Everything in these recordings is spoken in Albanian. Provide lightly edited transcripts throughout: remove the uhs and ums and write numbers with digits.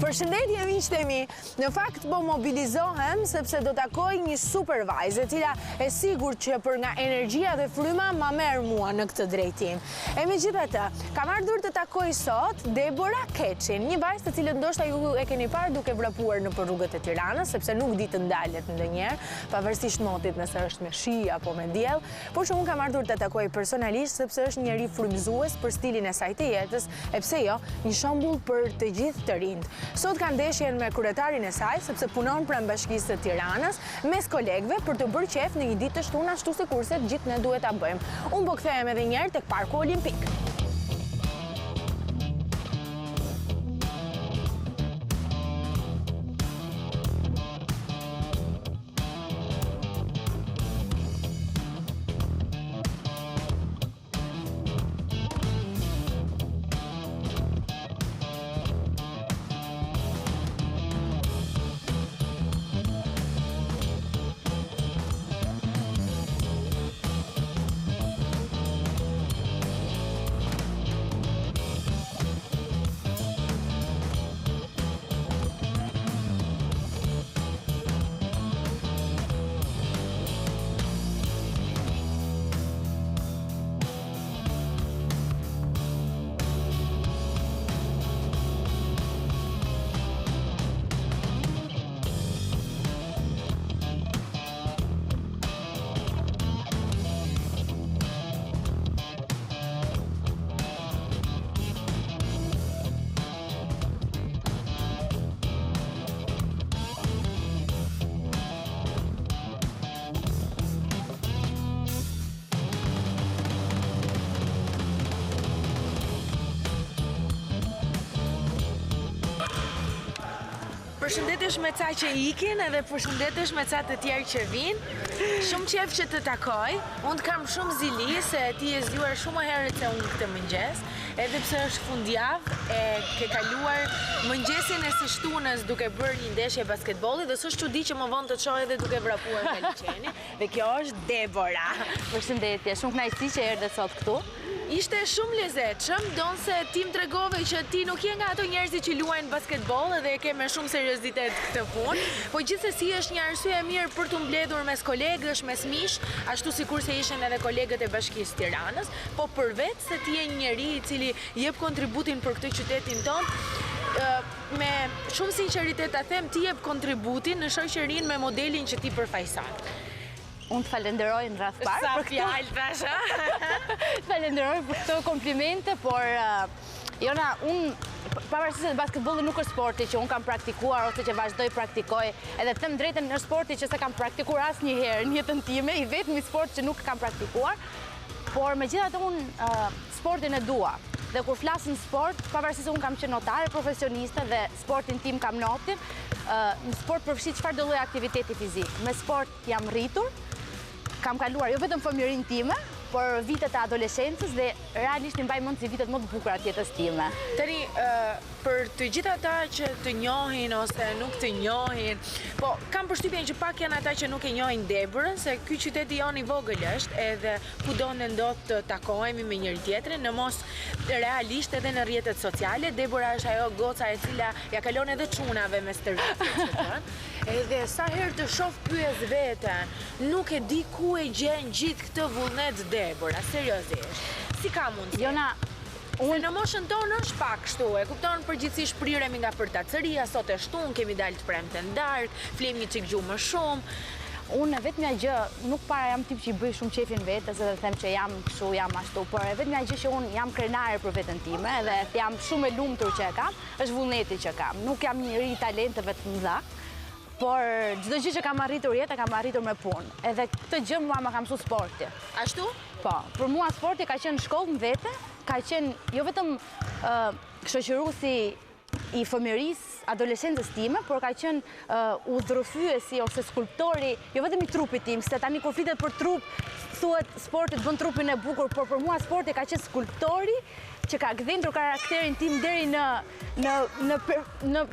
Përshëndetje miqtë e mi. Në fakt po mobilizohem sepse do takoj një supervisor, e cila e sigurt që për nga energjia dhe fryma ma merr mua në këtë drejtim. E megjithatë, kam ardhur të takoj sot Deborah Keci, një vajzë të cilën ndoshta ju e keni parë duke vrapuar në rrugët e Tiranës, sepse nuk di të ndalet ndonjëherë, pavarësisht motit nëse është me shi apo me diell, por që unë kam ardhur të takoj personalisht sepse është njëri frymëzues për stilin e saj të jetës, e pse jo, një shembull për të gjithë të rinjt. Sot ka ndeshjen me kryetarin e saj, sepse punon pranë Bashkisë së Tiranës, mes kolegëve për të bërë qef në një ditë të shtunë ashtu sikurse gjithë ne duhet ta bëjmë. Unë po kthehem edhe një herë tek Parku Olimpik. Përshëndetesh me ca që ikin edhe përshëndetesh me ca të tjerë që vinë. Shumë qef që të takoj. Unë kam shumë zili se ti e zgjuar shumë herët se unë këtë mëngjes, edhe pse është fundjavë e ke kaluar mëngjesin e së shtunës duke bërë një ndeshje basketbolli dhe s'është çudi që më vonë të të shoh edhe duke vrapuar nga liçeni. Dhe kjo është Deborah. Përshëndetje, shumë kënaqësi që erdhe sot këtu. Ishte shumë lezetshëm, donse ti më tregove që ti nuk je nga ato njerëzit që luajnë basketboll dhe e ke me shumë seriozitet këtë punë, po gjithsesi është një arsye e mirë për të mbledhur mes kolegësh, mes mish, ashtu sikurse ishin edhe kolegët e Bashkisë Tiranës, po përveç se ti je një njeri i cili jep kontributin për këtë qytetin tonë, me shumë sinqeritet ta them, ti jep kontributin në shoqërinë me modelin që ti përfaqëson. Unë të falenderoj në rreth parë për këtë. Falenderoj për këto komplimente, por Jona, unë pavarësisht se basketbolli nuk është sporti që unë kam praktikuar ose që vazhdoj praktikoj, edhe them drejtën në sporti që s'e kam praktikuar asnjëherë në jetën time, i vetmi sport që nuk kam praktikuar, por megjithatë unë sportin e dua. Dhe kur flas në sport, pavarësisht se unë kam qenë notare profesioniste dhe sportin tim kam notin, në sport përfshi çfarëdo lloj aktiviteti fizik. Me sport jam rritur, kam kaluar jo vetëm fëmijërinë time, por vitet e adoleshencës dhe realisht i mbaj mend si vitet më të bukura të jetës time. Tani, për të gjithë ata që të njohin ose nuk të njohin, po kam përshtypjen që pak janë ata që nuk e njohin Deborën, se ky qyteti jon i vogël është, edhe kudo ne ndodh të takohemi me njëri tjetrin, në mos realisht edhe në rrjetet sociale. Deborah është ajo goca e cila ja kalon edhe çunave me stërvitje. Edhe sa herë të shoh pyes veten, nuk e di ku e gjen gjithë këtë vullnet Deborah, seriozisht. Si ka mundsi? Jona, unë në moshën tonë është pak kështu, e kupton, përgjithsisht priremi nga përtacëria, sot e shtunë, kemi dalë të premte në darkë, flim një çik gjumë më shumë. Unë vetmja gjë, nuk para jam tip që i bëj shumë qefin vetes edhe them që jam kështu, jam ashtu, por e vetmja gjë që unë jam krenare për veten time dhe jam shumë e lumtur që e kam, është vullneti që kam. Nuk jam njëri talenteve të mëdha, por çdo gjë që kam arritur jetë, kam arritur me punë. Edhe këtë gjë mua më ka mësuar sporti. Ashtu? Po, për mua sporti ka qenë shkollë në vete, ka qenë jo vetëm shoqëruesi i fëmijërisë, adoleshencës time, por ka qenë udhërrëfyesi ose skulptori, jo vetëm i trupit tim, se tani kur flitet për trup, thuhet sportit bën trupin e bukur, por për mua sporti ka qenë skulptori që ka gdhendur karakterin tim deri në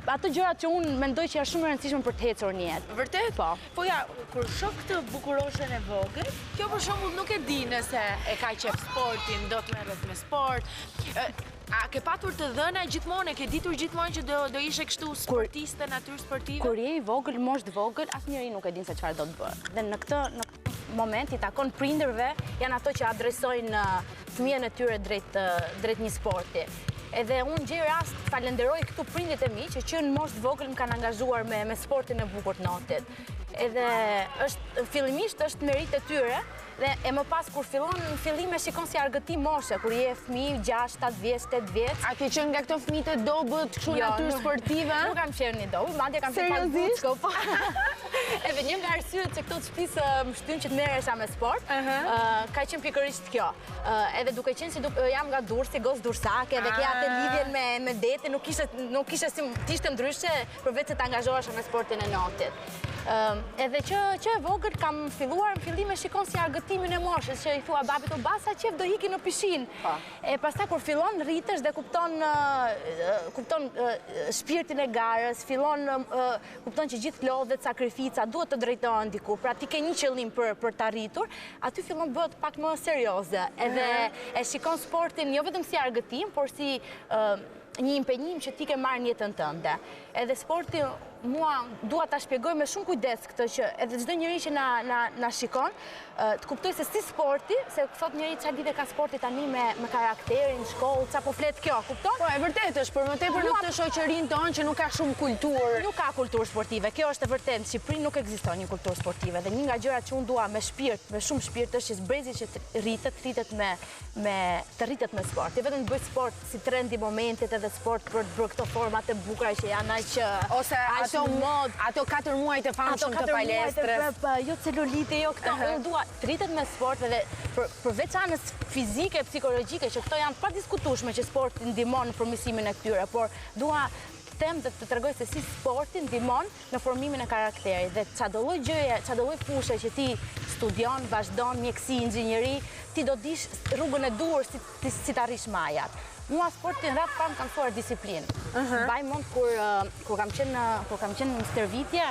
ato gjërat që unë mendoj që janë shumë e rëndësishme për të ecur në jetë. Vërtet? Po. Po ja, kur shoh këtë bukuroshen e vogël, kjo për shembull nuk e di nëse e ka qef sportin, do të merret me sport. A ke patur të dhëna gjithmonë, ke ditur gjithmonë që do ishe kështu sportiste, natyrë sportive? Kur je i vogël, moshë të vogël, asnjëri nuk e din se çfarë do të bëj. Dhe në këtë moment i takon prindërve, janë ato që adresojnë fëmijën e tyre drejt një sporti. Edhe unë gjej rast falenderoj këtu prindit e mi që në moshë të vogël më kanë angazhuar me sportin e bukur të notit. Edhe fillimisht është merit e tyre, dhe e më pas kur fillon në fillim e shikon si argëtim moshe, kur je fëmijë 6, 7 vjeç, 8 vjeç. A ke qenë nga këto fëmijët e dobët, kështu natyrë sportive? Nuk kam qenë një dobë, madje kam qenë pas buçko, po. Edhe një nga arsyet që këto të shtëpisë më shtyn që të merresha me sport, ka qenë pikërisht kjo. Edhe duke qenë si jam nga Durrësi, gos dursake, edhe kja atë lidhjen me detin, nuk kishe si t'ishte ndryshe përveç se të angazhohesha me sportin e notit. Edhe që e vogël kam filluar në fillim e shikon si argëtimin e moshës, që i thua babit o basa qef do hiki në pishin. E pastaj kur fillon rritesh dhe kupton shpirtin e garës, kupton që gjithë lodhet, sakrifica duhet të drejtohen diku, pra ti ke një qëllim për të arritur, aty fillon bëhet pak më serioze. Edhe e shikon sportin jo vetëm si argëtim, por si një impenjim që ti ke marrë në jetën tënde. Edhe sporti mua dua ta shpjegoj me shumë kujdes këtë që edhe çdo njeri që na shikon të kuptoj se si sporti, se thot njëri çfarë lidhje ka sporti tani me karakterin, shkollë, çfarë po flet kjo, kupton? Po, e vërtetë është, për më tepër në këtë shoqërinë tonë që nuk ka shumë kulturë. Nuk ka kulturë sportive. Kjo është e vërtetë. Në Shqipëri nuk ekziston një kulturë sportive dhe një nga gjërat që unë dua me shumë shpirt është që brezi që rritet me sport. Jo vetëm të bëj sport si trend i momentit edhe sport për këto format e bukura që janë aq ose ato 4 muaj të famshëm të palestres. Jo celulite, jo këto. Unë dua të rritet me sport edhe përveç anës fizike, psikologjike, që këto janë pa diskutueshme që sporti ndihmon në përmirësimin e këtyre, por dua të them dhe të tregoj se si sporti ndihmon në formimin e karakterit dhe çdo lloj gjëje, çdo lloj fushë që ti studion, vazhdon, mjeksi, inxhinieri, ti do dish rrugën e duhur si të arrish majat. Mua sportin rrap kam mësuar disiplinë. Mbaj mend kur kam qenë në stërvitje,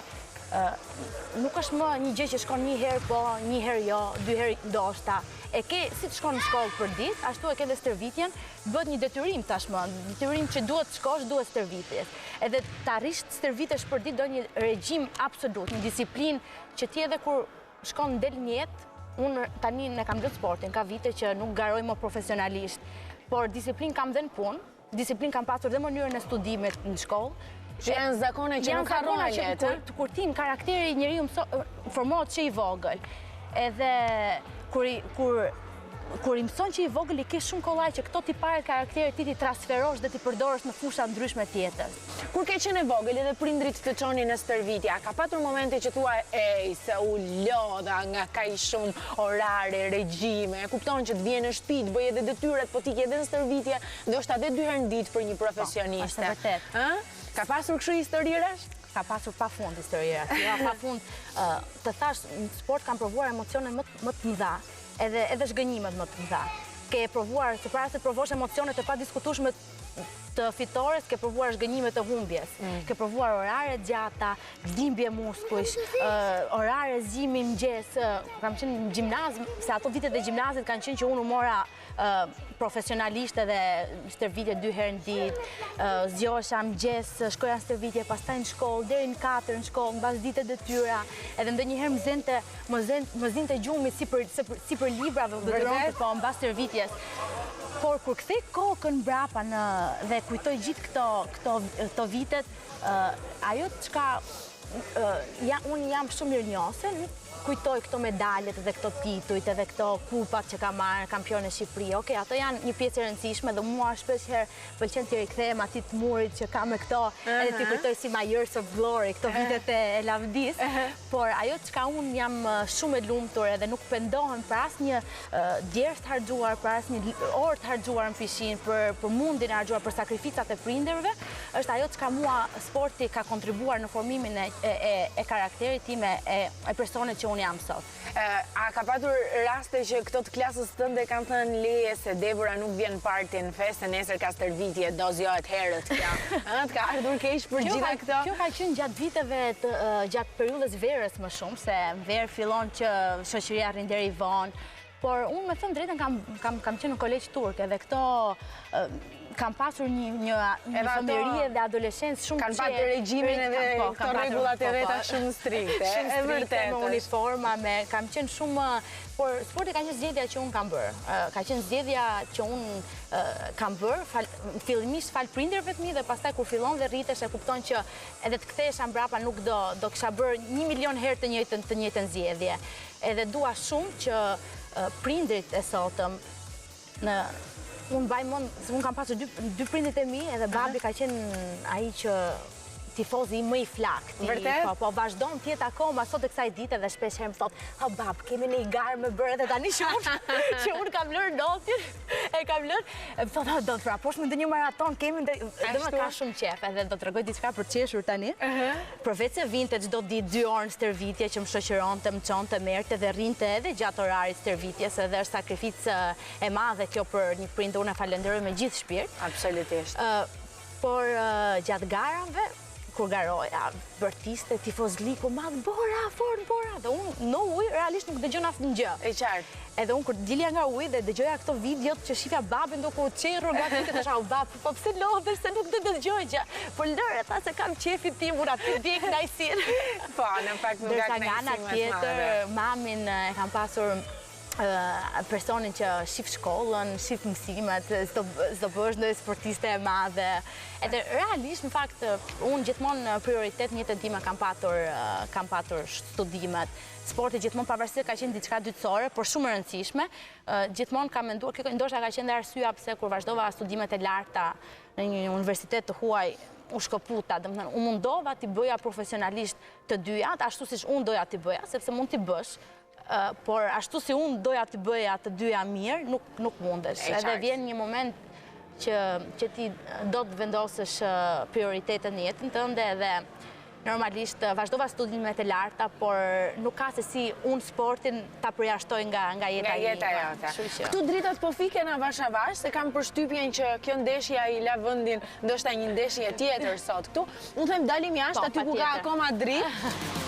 nuk është më një gjë që shkon një herë po, një herë jo, 2 herë ndoshta. E ke si të shkon në shkollë për ditë, ashtu e ke dhe stërvitjen, bëhet një detyrim tashmë, detyrim që duhet të shkosh, duhet stërvitjes. Edhe të arrish të stërvitesh për ditë do një regjim absolut, një disiplinë që ti edhe kur shkon del në jetë, unë tani ne kam lënë sportin, ka vite që nuk garoj më profesionalisht, por disiplinë kam dhe në punë, disiplinë kam pasur dhe mënyrën e studimit në shkollë. Që janë zakone që nuk harrohen jetë. Kur ti në karakteri njeriu formohet që i vogël. Edhe kur i mëson që i vogël i ke shumë kollaj që këto tiparet karakterit ti transferosh dhe ti përdorosh në fusha ndryshme të jetës. Kur ke qenë e vogël edhe prindrit të çonin në stërvitje, ka patur momente që thua se u lodha nga kaq shumë orare, regjime, kupton që të vjen në shtëpi, të bëj edhe detyrat, po ti ke edhe në stërvitje, ndoshta edhe 2 herë në ditë për një profesioniste. Është vërtet. Ka pasur kështu historirash? Ka pasur pafund historirash. Jo, pafund të thash, në sport kam provuar emocione më të mëdha, edhe zhgënjimet më të mëdha. Ke provuar, se para se provosh emocionet e padiskutueshme të fitores, ke provuar zhgënjime të humbjes. Ke provuar orare gjata, dhimbje muskujsh, orare zgjimi mëngjes. Kam qenë në gjimnaz, se ato vitet e gjimnazit kanë qenë që unë u mora profesionalisht edhe stërvitje 2 herë në ditë, zgjohesha mëngjes, shkoja në stërvitje, pastaj në shkollë, deri në 4 në shkollë, mbas ditë detyra, edhe ndonjëherë më zinte gjumi si për librave, po mbas stërvitjes. Por kur kthej kokën mbrapa dhe kujtoj gjithë këto vitet, ajo çka unë jam shumë mirënjohëse, kujtoj këto medaljet dhe këto titujt edhe këto kupat që kam marrë kampione Shqipëri. Okej, ato janë një pjesë e rëndësishme dhe mua shpeshherë pëlqen t'i rikthehem atij të murit që kam me këto, edhe t'i kujtoj si my years of glory, këto vitet e lavdis. Por ajo çka unë jam shumë e lumtur edhe nuk pendohem për asnjë djerë të harxuar, për asnjë orë të harxuar në pishin, për mundin e harxuar, për sakrificat e prindërve, është ajo çka mua sporti ka kontribuar në formimin e karakterit tim, e personit që unë jam sot. A ka patur raste që këto të klasës tënde kanë thënë leje se Deborah nuk vjen parti në festë, nesër ka stërvitje, do zjohet herët kja. Të ka ardhur keq për gjitha këto? Kjo ka qenë gjatë viteve, gjatë periudhës verës më shumë, se verë fillon që shoqëria rrin deri vonë. Por unë me thëmë drejtën kam qenë në kolegj turk, edhe këto kam pasur një fëmijërie dhe adolescencë shumë kanë patë regjimin edhe këto rregullat e veta shumë strikte. Shumë strikte, me uniforma, kam qenë shumë... Por sporti ka qenë zgjedhja që unë kam bërë. Ka qenë zgjedhja që unë kam bërë, fillimisht fal prindërve të mi dhe pastaj kur fillon dhe rritesh e kupton që edhe të kthehesha mbrapa nuk do kisha bërë 1 milion herë të njëjtën zgjedhje. Edhe dua shumë që prindrit e sotëm unë kam pasur dy prindit e mi, edhe babi ka qenë ai që tifozi më i flakt. Vërtet? Po vazhdon tjetë akoma sot e kësaj dite dhe shpesh herë më thot, ha bab, kemi një garë me bërë dhe tani që unë kam lërë notin, e kam lërë, më thot, do të fraposh me ndë një maraton, kemi dhe më ka shumë qef, edhe do të regoj diçka për qeshur tani. Përveç se vinte çdo ditë 2 orë në stërvitje që më shoqëronte, më çonte, merrte dhe rrinte edhe gjatë orarit stërvitjes, edhe është sakrificë e madhe kjo për një prind, unë e falenderoj me gjithë shpirt. Absolutisht. Por gjatë garave, kur garoja, bërtiste, tifozliku, madhë, bora, fort, bora. Dhe unë në ujë, realisht nuk dëgjon asë një gjë. E qartë. Edhe unë kur dilja nga ujë dhe dëgjoja këto videot që shifja babin do ku qerur nga këtë të shau, bab, po pse lodhesh se nuk dëgjoj gjë. Por lërë, tha se kam qefit tim, ura të dik knajsin. Po, në fakt nuk ka knajsin më tjetër, mamin e kam pasur personin që shif shkollën, shif mësimet, s'do bësh ndonjë sportiste e madhe. Edhe realisht, në fakt, unë gjithmonë prioritet në jetën time kam patur studimet. Sporti gjithmonë pavarësisht ka qenë diçka dytësore, por shumë e rëndësishme. Gjithmonë kam menduar, kjo ndoshta ka qenë dhe arsyeja pse kur vazhdova studimet e larta në një universitet të huaj, u shkëputa, domethënë u mundova t'i bëja profesionalisht të dyja, ashtu siç unë doja t'i bëja, sepse mund t'i bësh. Por ashtu si unë doja të bëja të dyja mirë, nuk mundesh. Edhe vjen një moment që ti do të vendosësh prioritetet në jetën tënde edhe normalisht vazhdova studimet e larta, por nuk ka se si unë sportin ta përjashtoj nga jeta ime. Këtu dritat po fiken avash, se kam përshtypjen që kjo ndeshja i la vendin, ndoshta një ndeshje tjetër sot këtu. Unë them dalim jashtë aty ku ka akoma dritë.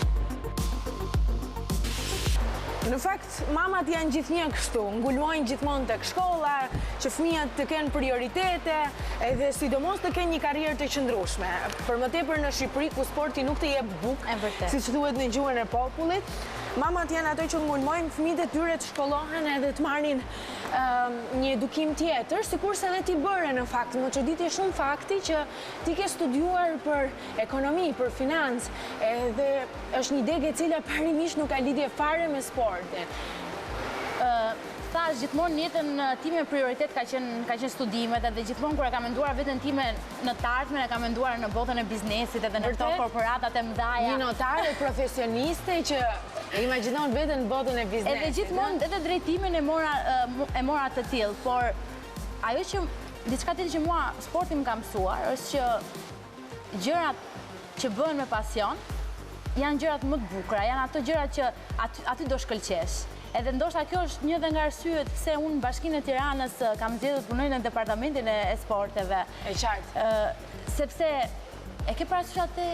Në fakt, mamat janë gjithnjë kështu, ngulmojnë gjithmonë tek shkolla, që fëmijët të kenë prioritete, edhe sidomos të kenë një karrierë të qëndrueshme. Për më tepër në Shqipëri, ku sporti nuk të jep bukë, siç thuhet në gjuhën e popullit, mamat janë ato që ngulmojnë fëmijët e tyre të shkollohen edhe të marrin një edukim tjetër, sikurse edhe ti bëre në fakt. Më çuditje shumë fakti që ti ke studiuar për ekonomi, për financë, edhe është një degë e cila parimisht nuk ka lidhje fare me sportin. Thash, gjithmonë në jetën time prioritet ka qenë studimet, edhe gjithmonë kur e kam menduar veten time në të ardhmen, e kam menduar në botën e biznesit edhe në këto korporatat e mëdha. Një notare profesioniste që imagjinon veten në botën e biznesit. Edhe gjithmonë edhe drejtimin e mora të tillë, por ajo që diçka tjetër që mua sporti më ka mësuar është që gjërat që bëhen me pasion janë gjërat më të bukura, janë ato gjërat që aty do shkëlqesh. Edhe ndoshta kjo është një dhe nga arsyet pse unë në Bashkinë e Tiranës kam zgjedhur të punoj në departamentin e sporteve. E qartë. Sepse e ke parasysh atë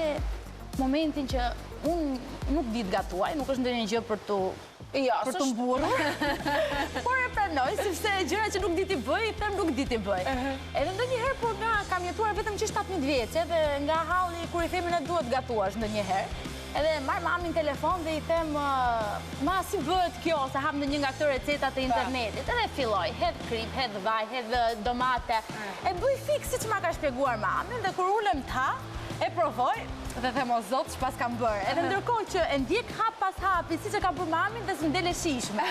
momentin që unë nuk di të gatuaj, nuk është ndonjë gjë për të mburrur. Por e pranoj, sepse gjëra që nuk di t'i bëj, them nuk di t'i bëj. Edhe ndonjëherë por kam jetuar vetëm që 17 vjeç, edhe nga halli kur i themi ne duhet gatuash ndonjëherë. Edhe marr mamin telefon dhe i them, ma si bëhet kjo, se hap në një nga këto recetat e internetit. Edhe filloj, hedh krip, hedh vaj, hedh domate. E bëj fik siç ma ka shpjeguar mamin dhe kur ulem ta, e provoj dhe them o zot ç'pas kam bërë. Edhe ndërkohë që e ndjek hap pas hapi, siç e kam bërë mamin dhe s'mdel e shishme.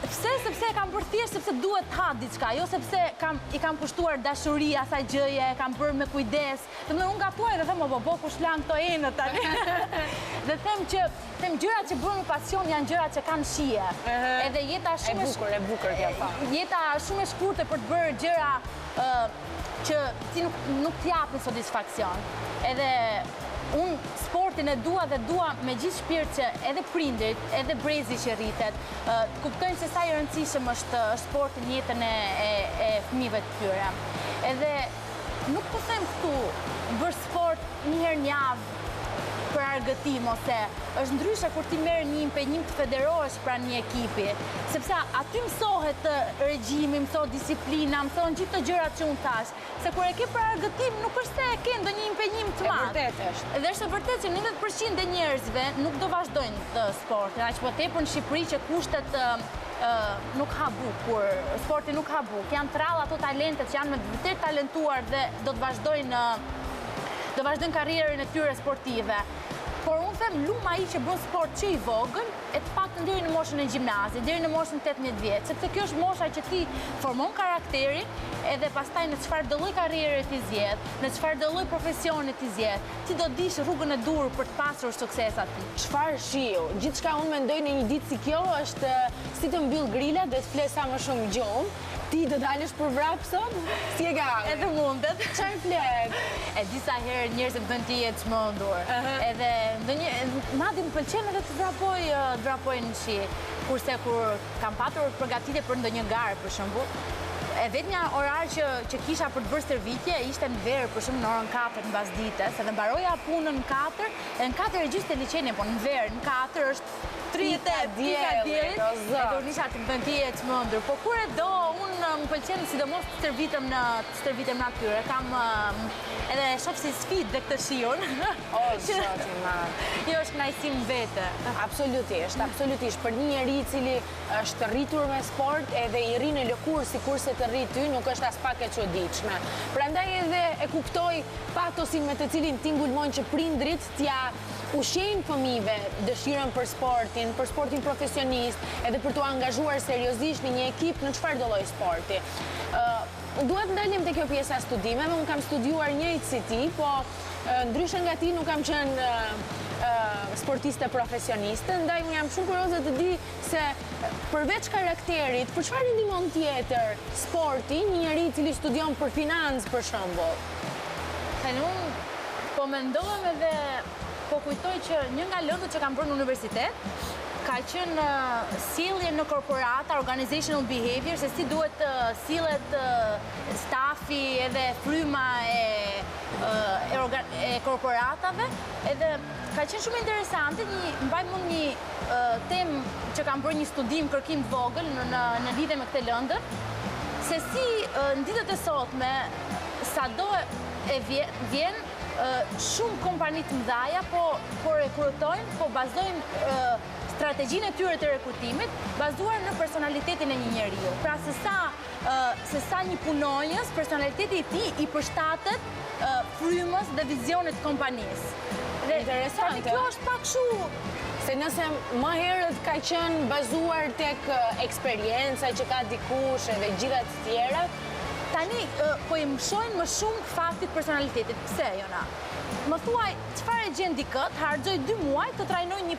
Pse? Sepse e kam bërë thjesht sepse duhet ha diçka, jo sepse i kam kushtuar dashuri asaj gjëje, e kam bërë me kujdes. Domethënë unë gatuaj dhe them o po kush lan këto enët tani. Dhe them gjërat që bëhen me pasion janë gjërat që kanë shije. Edhe jeta shumë e bukur kjo fa. Jeta shumë e shkurtër për të bërë gjëra që ti nuk t'japin satisfaksion. Edhe unë sportin e dua dhe dua me gjithë shpirt që edhe prindrit, edhe brezi që rritet, kuptojnë se sa i rëndësishëm është sporti në jetën e fëmijëve të tyre. Edhe nuk po them këtu bërë sport një herë në javë për argëtim, ose është ndryshe kur ti merr një impenjim të federohesh pranë një ekipi, sepse aty mësohet regjimi, mësohet disiplina, mësohen gjithë të gjërat që unë thash. Se kur e ke për argëtim, nuk është se e ke ndonjë impenjim të madh. Vërtet është. Dhe është e vërtetë që 90% e njerëzve nuk do vazhdojnë të sportin, aq po tepër në Shqipëri që kushtet nuk ha bukur, sporti nuk ha buk. Janë tralla ato talentet që janë me vërtet talentuar dhe do të vazhdojnë karrierën e tyre sportive. Por unë them luma ai që bën sport që i vogël, e të paktën deri në moshën e gjimnazit, deri në moshën 18 vjeç, sepse kjo është mosha që ti formon karakterin, edhe pastaj në çfarë do lloj karriere ti zgjedh, në çfarë do lloj profesioni ti zgjedh, ti do dish rrugën e dur për të pasur sukses aty. Çfarë shiu? Gjithçka unë mendoj në një ditë si kjo është si të mbyll grilat dhe të fles sa më shumë gjumë. Ti do dalësh për vrap sot? Si e ka? Edhe mundet. Çfarë flet? E disa herë njerëzit bën ti jetë çmendur. Edhe madje më pëlqen edhe të vrapoj në shi. Kurse kur kam patur përgatitje për ndonjë garë për shembull, e vetmja orar që kisha për të bërë stërvitje ishte në verë, për shumë në orën 4 në basdites, edhe mbaroja punën në 4, e në 4 e gjyste liçenin, po në verë, në 4 është 38 pika djerit, edhe unë isha të bën tije të çmendur. Po kur e do, unë më pëlqen sidomos të stërvitem natyre. Kam edhe shoh si sfidë dhe këtë shiun. O, zoti i madh. Jo, është kënaqësi vete. Absolutisht. Për një njerëz i cili është rritur me sport edhe i rri në lëkurë sikurse të rri ty, nuk është as pak e çuditshme. Prandaj edhe e kuptoj patosin me të cilin ti ngulmon që prindrit t'ja ushqejnë fëmijëve dëshirën për sportin profesionist, edhe për t'u angazhuar seriozisht në një ekip në çfarë do lloj sporti. Duhet ndalim te kjo pjesa studimeve, unë kam studiuar njëjtë si ti, po ndryshe nga ti nuk kam qenë sportiste profesioniste, ndaj unë jam shumë kurioze të di se përveç karakterit, për çfarë ndihmon tjetër sporti një njeri i cili studion për financë për shembull? Tani unë po mendohem edhe po kujtoj që një nga lëndët që kam bërë në universitet ka qenë sjellje në korporata, organizational behavior, se si duhet sillet stafi edhe fryma e korporatave, edhe ka qenë shumë interesante. Mbaj mund një temë që kam bërë një studim kërkim të vogël në lidhje me këtë lëndë, se si në ditët e sotme sado e vjen shumë kompani të mëdha po rekrutojnë, po bazojnë strategjinë e tyre të rekrutimit bazuar në personalitetin e një njeriu. Pra se sa një punonjës, personaliteti i tij i përshtatet frymës dhe vizionit të kompanisë. Interesante. Kjo është pak kështu. Se nëse më herët ka qenë bazuar tek eksperjenca që ka dikush edhe gjitha të tjerat, tani po i mësojnë më shumë faktit personalitetit. Pse, Jona? Më thuaj, çfarë e gjen dikët, harxoj 2 muaj të trajnoj një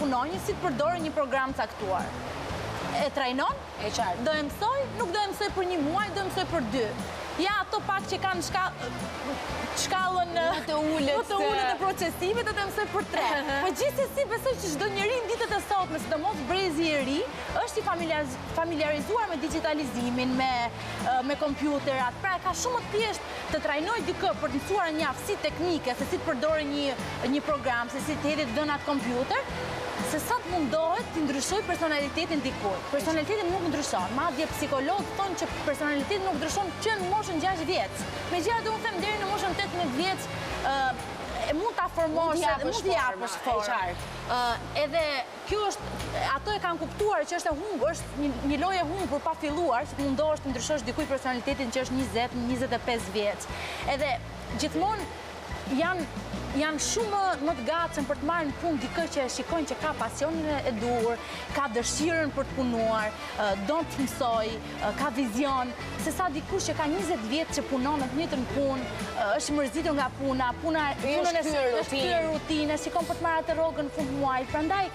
punonjë si të përdorë një program caktuar. E trajnon? E qartë. Do e mësoj? Nuk do e mësoj për 1 muaj, do e mësoj për 2. Ja, ato pak që kanë shkallën më të ulët e procesimit, do të mësoj për 3. Po gjithsesi besoj që çdo njeri në ditët e sotme, sidomos brezi i ri, është i familiarizuar me digitalizimin, me kompjuterat. Pra ka shumë të thjeshtë të trajnoj dikë për të mësuar një aftësi teknike, se si të përdorë një program, se si të hedhë dhënat kompjuter, se sa të mundohet të ndryshoj personalitetin dikujt. Personalitetin nuk ndryshon. Madje psikologët thonë që personaliteti nuk ndryshon që në moshën 6 vjeç. Megjithatë unë them deri në moshën 18 vjeç mund ta formosh, mund t'i japësh formë. Edhe kjo është, ato e kanë kuptuar që është e humbur, është një lojë e humbur pa filluar, që mundohesh të ndryshosh dikujt personalitetin që është 20-25 vjeç. Edhe gjithmonë janë shumë më të gatshëm për të marrë në punë dikë që shikojnë që ka pasionin e duhur, ka dëshirën për të punuar, do të mësoj, ka vizion, se sa dikush që ka 20 vjetë që punon në të njëjtën punë, është mërzitur nga punën e shtyr rutinë, shikon për të marrë atë rrogën në fund muajit. Prandaj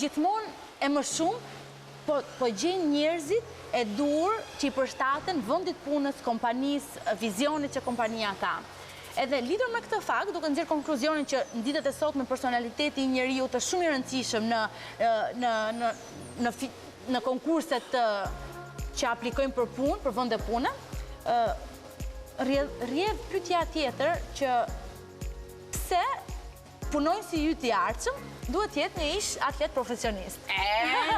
gjithmonë e më shumë po gjen njerëzit e duhur që i përshtaten vendit punës, kompanisë, vizionit që kompania ka. Edhe lidhur me këtë fakt, duke nxjerr konkluzionin që në ditët e sotme personaliteti i njeriu të shumë i rëndësishëm në konkurset që aplikojnë për punë, për vende pune, rrjedh pyetja tjetër që pse punonjësi yt i ardhshëm duhet të jetë një ish atlet profesionist.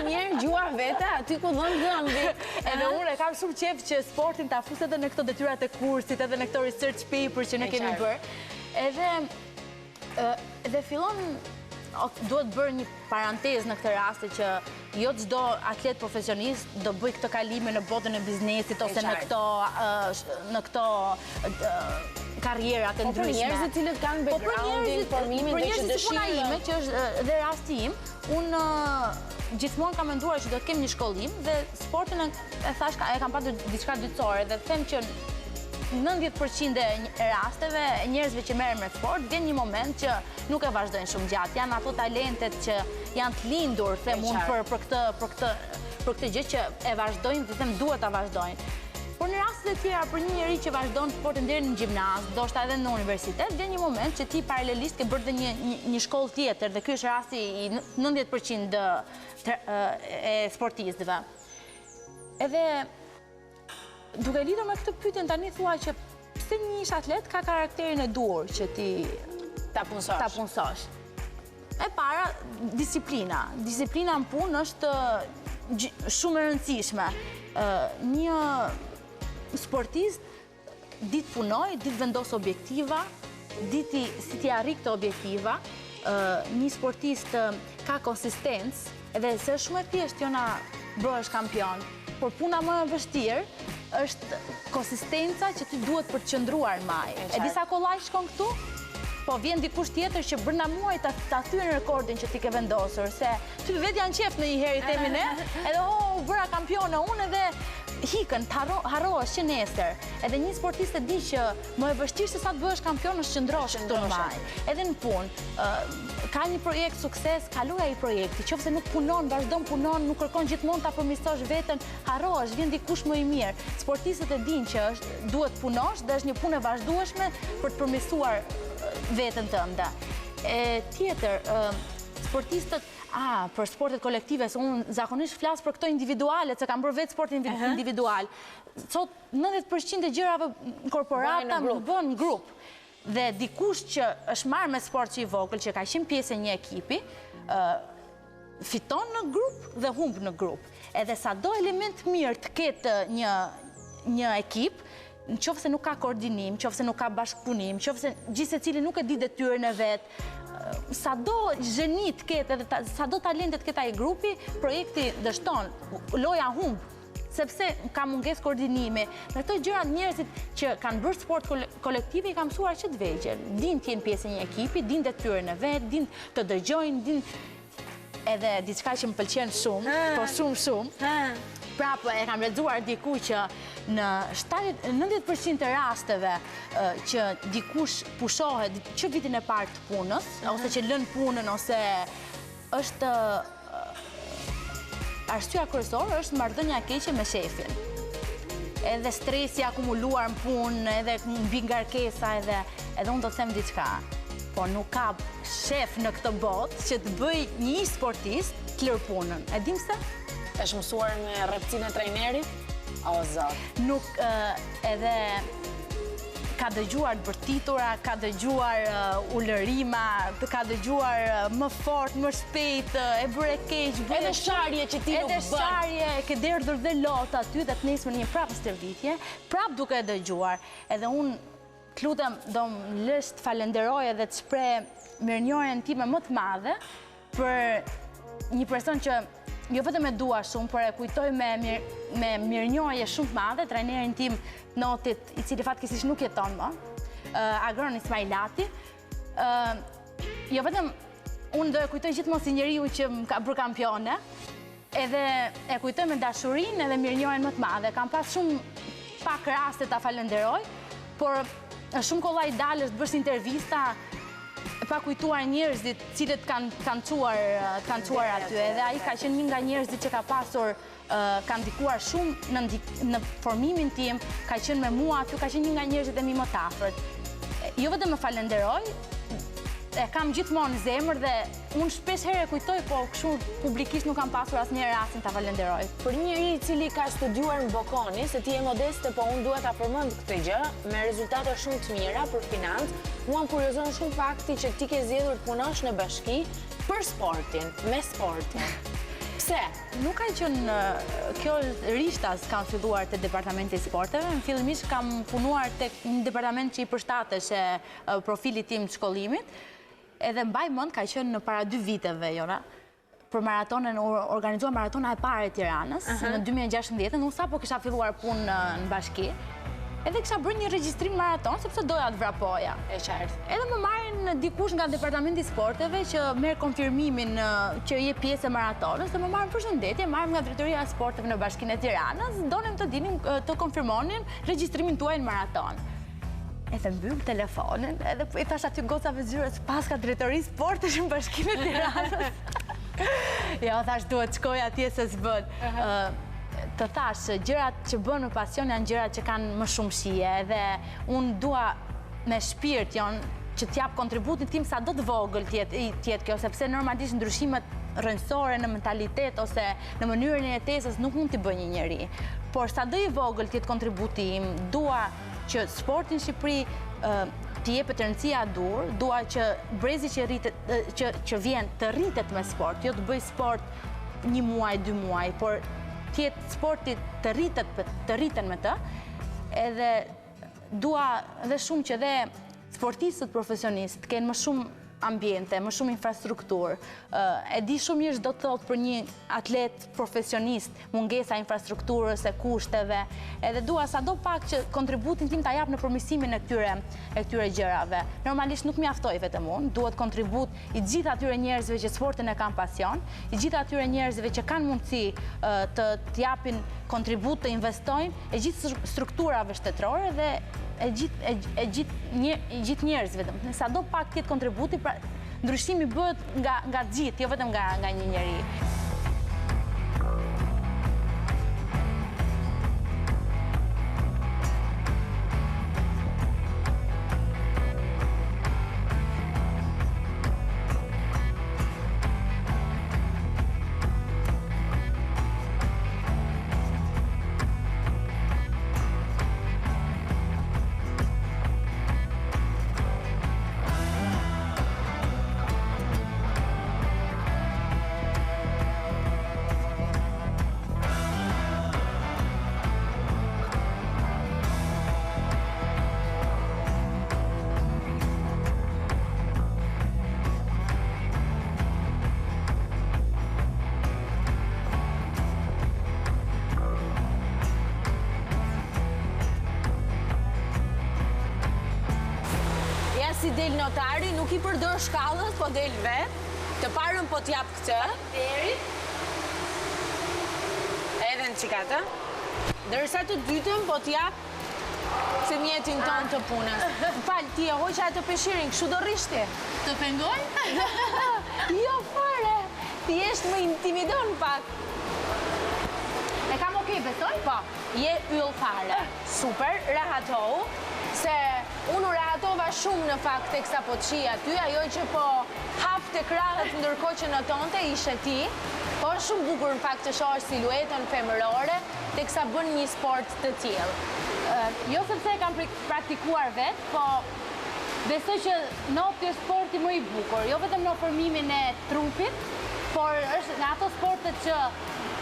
Mirë, gjua vete, aty ku dhon gëndi. Edhe unë kam shumë qejf që sportin ta fus edhe në këto detyrat e kursit, edhe në këto research paper që ne kemi bërë. Edhe fillon duhet bërë një parantezë në këtë rast që jo çdo atlet profesionist do bëj këtë kalime në botën e biznesit ose në këto karrierat e ndryshme. Po për njerëzit cilët kanë backgroundin, formimin dhe që dëshirojnë. Për njerëzit si puna ime, që është dhe rasti im, unë gjithmonë kam menduar që do të kem një shkollim dhe sportin e thash e kam pasur diçka dytësore dhe them që 90% e rasteve njerëzve që merren me sport vjen një moment që nuk e vazhdojnë shumë gjatë. Janë ato talentet që janë të lindur, them unë për këtë gjë që e vazhdojnë dhe them duhet ta vazhdojnë. Por në rastet e tjera për një njerëz që vazhdon sportin deri në gjimnaz, ndoshta edhe në universitet, vjen një moment që ti paralelisht ke bërë dhe një shkollë tjetër dhe ky është rasti i 90% e sportistëve. Edhe duke lidhur me këtë pyetje tani thua që pse një ish atlet ka karakterin e duhur që ti ta punësosh. E para, disiplina. Disiplina në punë është shumë e rëndësishme. Një sportist ditë punoj, ditë vendos objektiva, ditë si ti arri këto objektiva. Një sportist ka konsistencë, edhe se është shumë e thjeshtë jo na bëhesh kampion, por puna më e vështirë është konsistenca që ti duhet për të qëndruar maj. E disa kollaj shkon këtu, po vjen dikush tjetër që brenda muajit ta thyen rekordin që ti ke vendosur, se ty vetë janë qef në një herë i themi ne, edhe bëra kampione unë edhe hikën, harrohesh që nesër. Edhe një sportist e di që më e vështirë se sa të bëhesh kampion është qëndrosh këtu në maj. Edhe në punë, ka një projekt sukses, kaloj ai projekti, qofse nuk punon, vazhdon punon, nuk kërkon gjithmonë ta përmirësosh veten, harrohesh, vjen dikush më i mirë. Sportistët e dinë që duhet punosh dhe është një punë e vazhdueshme për të përmirësuar veten tënde. Tjetër, sportistët për sportet kolektive, se unë zakonisht flas për këto individualet, se kam bërë vetë sport individual. Sot 90% e gjërave korporata bën grup. Dhe dikush që është marrë me sport që i vogël, që ka qenë pjesë e një ekipi, fiton në grup dhe humb në grup. Edhe sado element mirë të ketë një ekip, në qoftë se nuk ka koordinim, qoftë se nuk ka bashkëpunim, qoftë se gjithë secili nuk e di detyrën e vet, sado zheni të ketë edhe sado talentet ketë ai grupi, projekti dështon, loja humb, sepse ka mungesë koordinimi. Në këto gjëra njerëzit që kanë bërë sport kolektive i kanë mësuar që të vegjël, dinë të jenë pjesë e një ekipi, dinë detyrën e vet, dinë të dëgjojnë, dinë edhe diçka që më pëlqen shumë, po shumë. Prapë e kam lexuar diku që në 90% të rasteve që dikush pushohet që vitin e parë të punës, ose që lën punën, ose është arsyeja kryesore është marrëdhënia e keqe me shefin. Edhe stresi akumuluar në punë, edhe mbi ngarkesa, edhe unë do të them diçka. Po nuk ka shef në këtë botë që të bëj një sportist të lër punën. E dim se? Është mësuar me rreptinë e trajnerit? O, zot. Nuk edhe ka dëgjuar të bërtitura, ka dëgjuar ulërima, ka dëgjuar më fort, më shpejt, e bëre keq. Edhe sharje që ti nuk bën. Edhe sharje, ke derdhur dhe lot aty dhe të nesër një prapë stërvitje, prapë duke e dëgjuar. Edhe unë të lutem do më lësh të falenderoj edhe të shpreh mirënjohjen time më të madhe për një person që jo vetëm e dua shumë, por e kujtoj me mirënjohje shumë të madhe, trajnerin tim Notit, i cili fatkeqësisht nuk jeton më, Agron Ismailati. Jo vetëm unë do e kujtoj gjithmonë si njeriu që më ka bërë kampione, edhe e kujtoj me dashurinë edhe mirënjohjen më të madhe. Kam pas shumë pak raste ta falenderoj, por shumë kollaj dalësh të bësh intervista pa kujtuar njerëzit cilët kanë çuar aty. Edhe ai ka qenë një nga njerëzit që ka pasur, ka ndikuar shumë në formimin tim, ka qenë me mua aty, ka qenë një nga njerëzit e mi më të afërt. jo vetëm më falenderoj, e kam gjithmonë në zemër dhe unë shpesh herë e kujtoj, po kështu publikisht nuk kam pasur asnjëherë rastin ta falenderoj. Për njëri i cili ka studiuar në Bocconi, se ti je modeste, po unë duhet ta përmend këtë gjë, me rezultate shumë të mira për financë, mua më kuriozon shumë fakti që ti ke zgjedhur të punosh në bashki për sportin, me sportin. Pse? Nuk ka qenë kjo rishtas kam filluar te departamenti i sporteve. Në fillimisht kam punuar tek një departament që i përshtatesh profilit tim të shkollimit. Edhe mbaj mend ka qenë në para 2 viteve, Jona, për maratonën, organizuar maratona e parë e Tiranës në 2016. Unë sapo kisha filluar punë në bashki. Edhe kisha bërë një regjistrim maraton, sepse doja të vrapoja. E qartë. Edhe më marrin dikush nga departamenti i sporteve që merr konfirmimin që je pjesë e maratonës, dhe më marrin përshëndetje, marrim nga drejtoria e sporteve në Bashkinë e Tiranës, donim të dinim të konfirmonin regjistrimin tuaj në maraton. Edhe mbyll telefonin, edhe i thash aty gocave zyrës, paska drejtori sportesh në Bashkinë e Tiranës. Jo, thash duhet shkoj atje se s'bën. Të thash, gjërat që bën me pasion janë gjërat që kanë më shumë shije, edhe unë dua me shpirt që t'jap kontributin tim sa do të vogël tjetë kjo, sepse normalisht ndryshimet rrënjësore në mentalitet ose në mënyrën e jetesës nuk mund t'i bëj një njeri. Por sa do i vogël tjetë kontributi im, dua që sportin në Shqipëri t'i jepet rëndësia dur, dua që brezi që vjen të rritet me sport, jo të bëj sport 1 muaj, 2 muaj, por tjetë sportit të rriten me të, edhe dua dhe shumë që dhe sportistët profesionistë të kenë më shumë ambiente, më shumë infrastrukturë. E di shumë mirë ç'do të thotë për një atlet profesionist mungesa infrastrukturës e kushteve, edhe dua sadopak që kontributin tim ta jap në përmirësimin e këtyre gjërave. Normalisht nuk mjaftoj vetëm unë, duhet kontribut i gjithë atyre njerëzve që sportin e kanë pasion, i gjithë atyre njerëzve që kanë mundësi të japin kontribut, të investojnë, e gjithë strukturave shtetërore dhe e gjithë njerëzve. Sa do pak tjetë kontributi, pra ndryshimi bëhet nga gjithë, jo vetëm nga një njeri. Si del notari, nuk i përdor shkallët, po del vetë. Të parën po t'jap këtë. Edhe në qikata. Dërsa të dytën po t'jap se mjetin ton të punës. Falë, ti e hoqa të peshirin, kështu do rishti. Të pengoj? Jo, fare. Ti eshtë më intimidon pak. E kam okej, besoj? Po, je yll fare. Super, rahatohu. Se unë rahatova shumë në fakt e kësa po të qia ty, ajo që po hap të krahët ndërkohë që notonte ishe ti, po është shumë bukur në fakt të shohësh siluetën femërore të kësa bën një sport të tillë. Jo sepse e kam praktikuar vetë, po besoj që noti është sporti më i bukur, jo vetëm në formimin e trupit, por është nga ato sportet që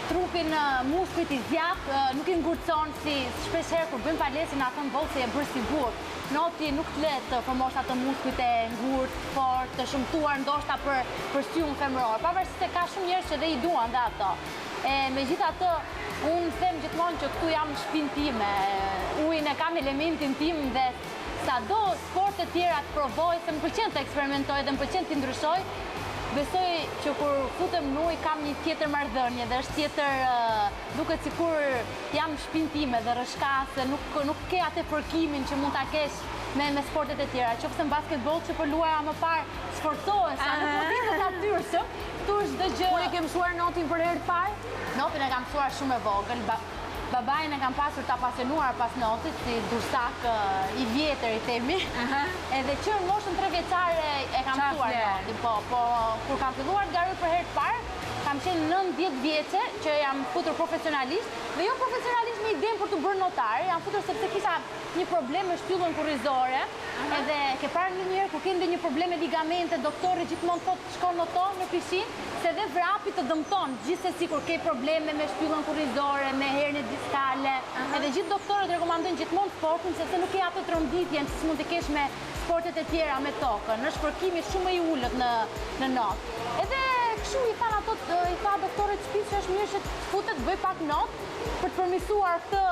trupin muskujt i zjap, nuk i ngurcon si shpesh herë kur bëjmë palesën atë në bollë se e bërë sigur. Noti nuk të letë të formosh atë muskujt e ngurt, fort, të shëmtuar ndoshta për syun femëror. Pavarësisht se ka shumë njerëz që dhe i duan dhe ato. Megjithatë, unë them gjithmonë që këtu jam shtëpinë time, ujin e kam elementin tim dhe sado sporte tjera të provoj, se më pëlqen të eksperimentoj dhe më pëlqen të ndryshoj. Besoj që kur futem në ujë kam një tjetër marrëdhënie dhe është tjetër duket sikur jam shtëpinë time dhe rrëshkase, nuk ke atë përkimin që mund ta kesh me sportet e tjera. Qoftë në basketboll që po luaja më parë, sforcohesh, sa në pozitën të atyrshëm, këtu është çdo gjë. Unë e ke mësuar notin për herë të parë? Notin e kam mësuar shumë e vogël. babajin e kam pasur ta pasionuar pas notit, si dursak I vjetër I themi. Edhe që në moshën 3 vjeçare e kam mësuar notin, po kur kam filluar të garoj për herë të parë, kam qenë 9-10 vjeçe që jam futur profesionalisht, dhe jo profesionalisht me idenë për të bërë notar, jam futur sepse kisha një problem me shtyllën kurrizore, edhe ke parë ndonjëherë kur ke ndonjë problem me ligamente, doktori gjithmonë thotë shko noto në pishinë, se dhe vrapi të dëmton, gjithsesi kur ke probleme me shtyllën kurrizore, me hernie diskale, edhe gjithë doktorët rekomandojnë gjithmonë sportin sepse nuk ke atë trombitjen që mund të kesh me sportet e tjera me tokën, është shpërkimi shumë I ulët në not. Edhe kështu I tha doktorit shtëpisë që është mirë që të futet bëj pak not për të përmirësuar këtë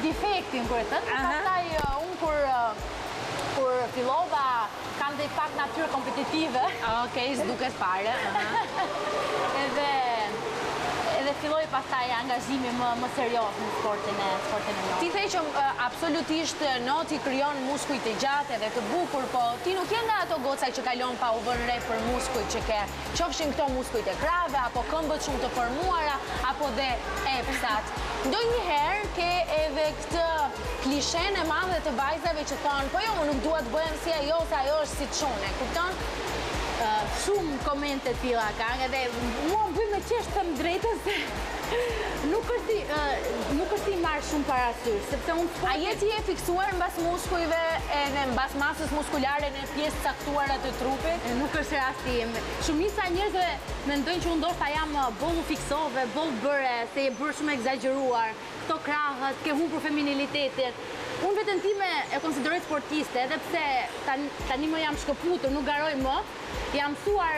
defektin kur e thënë. Pastaj unë kur fillova kam dhe pak natyrë kompetitive. Okej, s'duket fare. Edhe filloi pastaj angazhimi më serioz në sportin e notit. Ti thej që absolutisht noti krijon muskujt e gjatë edhe të bukur, po ti nuk je nga ato goca që kalon pa u vënë re për muskujt që ke. Qofshin këto muskujt e krave, apo këmbët shumë të formuara, apo dhe epsat. Ndonjëherë ke edhe këtë klishen e madhe të vajzave që thonë, po jo, nuk dua të bëhem si ajo, se ajo është si çune, kupton? Shumë komente t'illa kanë, edhe mua më bëj me qesh të më drejtën se nuk është I marrë shumë parasysh, sepse unë A je ti e fiksuar mbas muskujve edhe mbas masës muskulare në pjesë caktuara të trupit? Nuk është rasti im. Shumica e njerëzve mendojnë që unë ndoshta jam bollu fiksove, boll bëre, se je bërë shumë egzageruar, këto krahët, ke humbur feminilitetin. Unë vetën time e konsideroj sportiste, edhe pse tani më jam shkëputur, nuk garoj më, jam mësuar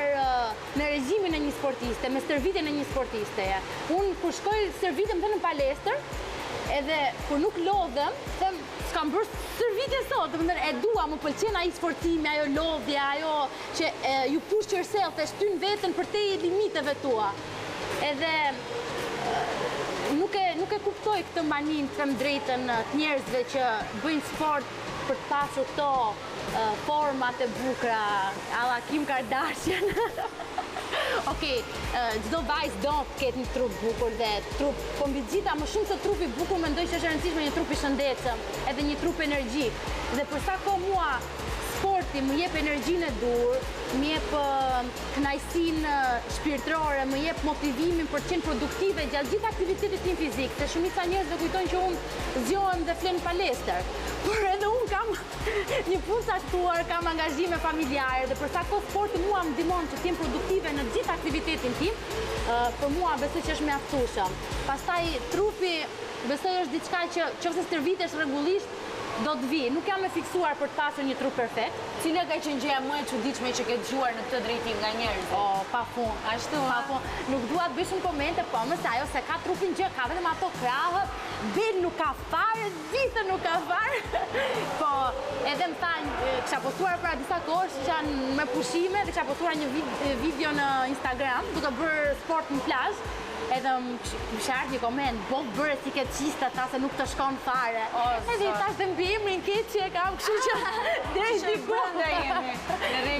me regjimin e një sportiste, me stërvitjen e një sportiste. Unë kur shkoj stërvitem dhe në palestër, edhe kur nuk lodhem, them s'kam bërë stërvitje sot, e dua, më pëlqen ai sportimi, ajo lodhja, ajo që ju push yourself, e shtyn veten përtej limiteve tua. Edhe nuk e kuptoj këtë manin të them drejtën të njerëzve që bëjnë sport për të pasur këto format e bukura, alla Kim Kardashian. Okej, çdo vajzë do të ketë një trup bukur dhe trup, po mbi gjitha më shumë se trupi bukur mendoj që është e rëndësishme një trup I shëndetshëm, edhe një trup energjik. Dhe për sa kohë mua sporti më jep energjinë e dur, më jep kënaqësinë shpirtërore, më jep motivimin për të qenë produktive gjatë gjithë aktivitetit tim fizik, se shumica njerëzve kujtojnë që unë zgjohem dhe flen palestër. Por edhe unë kam një punë caktuar, kam angazhime familjare dhe për sa kohë sporti mua më ndihmon që të jem produktive në gjithë aktivitetin tim, për mua besoj që është mjaftueshëm. Pastaj trupi besoj është diçka që nëse stërvitesh rregullisht do të vi. Nuk jam e fiksuar për të pasur një trup perfekt. Cila ka qenë gjëja më e çuditshme që ke dëgjuar në këtë drejtim nga njerëzit? Pafund. Ashtu, Nuk dua të bëj shumë komente, po më se ajo se ka trupin gjë, ka vetëm ato krahët, bel nuk ka fare, zitën nuk ka fare. Po, edhe më thanë, kisha postuar para disa kohësh që janë me pushime, dhe kisha postuar një video në Instagram, duke bërë sport në plazh. Edhe më ardhur një koment, bo bërë si ke qista ta se nuk të shkon fare. Edhe I thash dhe mbi emrin Keci e kam, kështu që deri diku.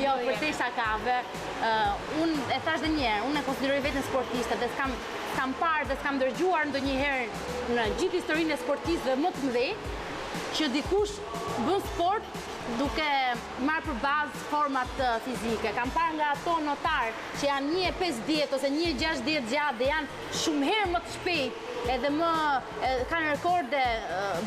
Jo, për te shakave. Unë e thash dhe njerë, unë e konsideroj vetën sportiste dhe s'kam parë dhe s'kam dëgjuar ndonjëherë në gjithë historinë e sportistëve më të mëdhenj që dikush bën sport duke marrë për bazë format fizike. Kam parë nga ato notarë që janë 1.50 ose 1.60 gjatë dhe janë shumë herë më të shpejt edhe më kanë rekorde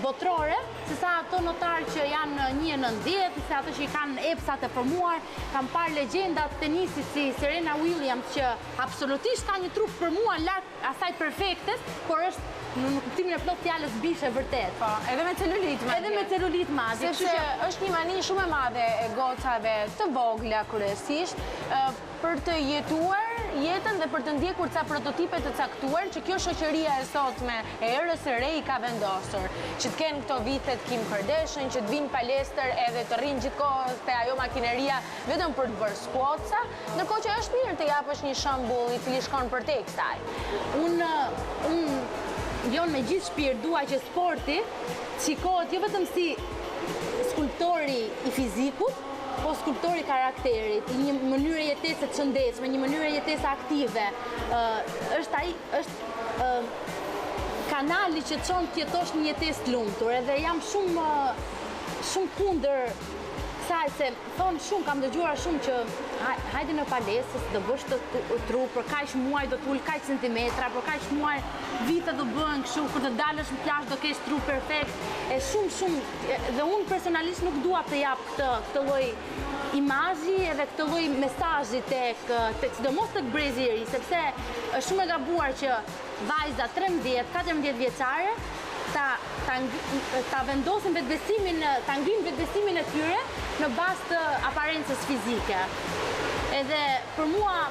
botrore, se sa ato notarë që janë 1.90, se ato që I kanë epsat e formuar. Kam parë legjendat tenisit si Serena Williams që absolutisht ka një trup formuar lart asaj perfektes, por është në kuptimin e plot fjalës bishe vërtet. Po, edhe me celulit madje. Edhe me celulit madje. Sepse është një mani shumë e madhe e gocave të vogla kryesisht për të jetuar jetën dhe për të ndjekur ca prototipe të caktuar që kjo shoqëria e sotme e erës së re I ka vendosur. Që të kenë këto vitet Kim Kardashian, që të vinë palestër edhe të rrinë gjithkohë te ajo makineria vetëm për të bërë squatsa, ndërkohë që është mirë të japësh një shembull I cili shkon përtej kësaj. Jo me gjithë shpirt dua që sporti shikohet jo vetëm si skulptori I fizikut, po skulptori karakterit, një mënyrë jetese të shëndetshme, një mënyrë jetese aktive. kanali që çon të jetosh një jetesë të lumtur, edhe jam shumë kundër kësaj se thonë shumë, kam dëgjuar shumë që hajde në palesës, do bësh të tru, për kaq muaj do t'ul kaq centimetra, për kaq muaj vite do bëhen kështu, kur të dalësh në plazh do kesh tru perfekt. E shumë dhe unë personalisht nuk dua të jap këtë lloj imazhi edhe këtë lloj mesazhi tek sidomos tek brezi i ri, sepse është shumë e gabuar që vajza 13-14 vjeçare ta vendosin vetbesimin, ta ngrinë vetbesimin e tyre në bazë të aparencës fizike. Edhe për mua,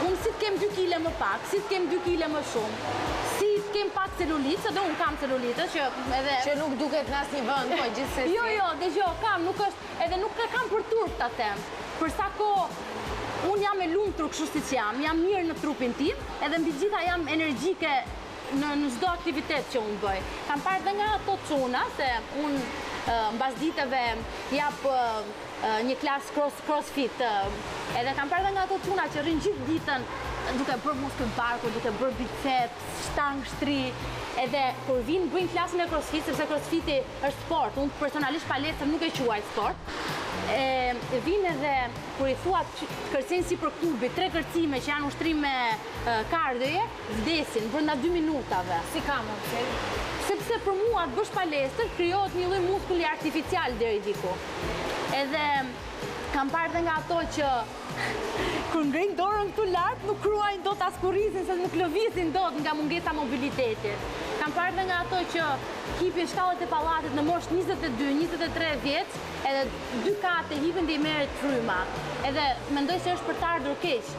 unë si të kem 2 kile më pak, si të kem 2 kile më shumë, si të kem pak celulitë, edhe unë kam celulitë, që nuk duket në asnjë vend, po gjithsesi. Jo, dëgjoj, kam, nuk është, edhe nuk e kam për turp ta them. Për sa kohë unë jam e lumtur kështu siç jam mirë në trupin tim, edhe mbi gjitha jam energjike në çdo aktivitet që unë bëj. Kam parë dhe nga ato çuna, se unë mbas ditëve jap një klasë crossfit, edhe kam parë dhe nga ato çuna që rrin gjithë ditën duke bërë muskël barku, duke bërë biceps, shtang, shtri, edhe kur vinë bëjnë klasën e crossfit, sepse crossfiti është sport, unë personalisht palestër nuk e quaj sport, vinë edhe kur i thua të kërcejnë si për klubi, 3 kërcime që janë ushtrime kardioje, vdesin brenda 2 minutave. Si ka mundsi? Sepse për mua të bësh palestër krijohet një lloj muskulli artificial deri diku. Edhe kam parë dhe nga ato që kur ngrenë dorën këtu lart nuk kruajnë dot as kurrizin se nuk lëvizin dot nga mungesa mobilitetit. Kam parë dhe nga ato që hipin shkallët e pallatit në moshë 22-23 vjeç, edhe 2 kate hipin dhe i merret fryma. Edhe mendoj se është për të ardhur keq.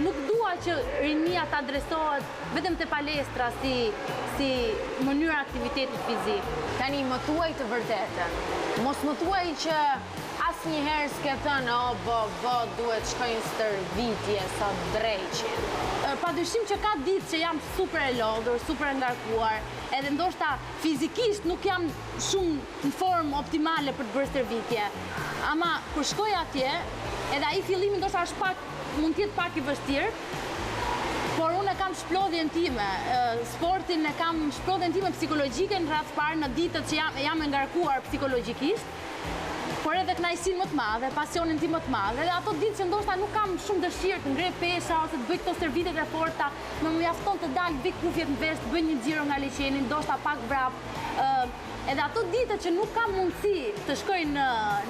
Nuk dua që rinia të adresohet vetëm te palestra si mënyrë aktivitetit fizik. Tani më thuaj të vërtetën. Mos më thuaj që asnjëherë s'ke thënë, duhet shkojnë stërvitje sa dreqin. Padyshim që ka ditë që jam super e lodhur, super e ngarkuar, edhe ndoshta fizikisht nuk jam shumë në formë optimale për të bërë stërvitje. Ama kur shkoj atje, edhe ai fillimi ndoshta është mund të jetë pak i vështirë, por unë e kam shplodhjen time, sportin e kam shplodhjen time psikologjike në radhë parë në ditët që jam e ngarkuar psikologjikisht, por edhe kënaqësinë më të madhe, pasionin tim më të madh. Edhe ato ditë që ndoshta nuk kam shumë dëshirë të ngrej pesha ose të bëj këto stërvitet e forta, më mjafton të dal vi kufjet në vesh, të bëj një xhiro nga liçeni, ndoshta pak vrap. Edhe ato ditët që nuk kam mundësi të shkoj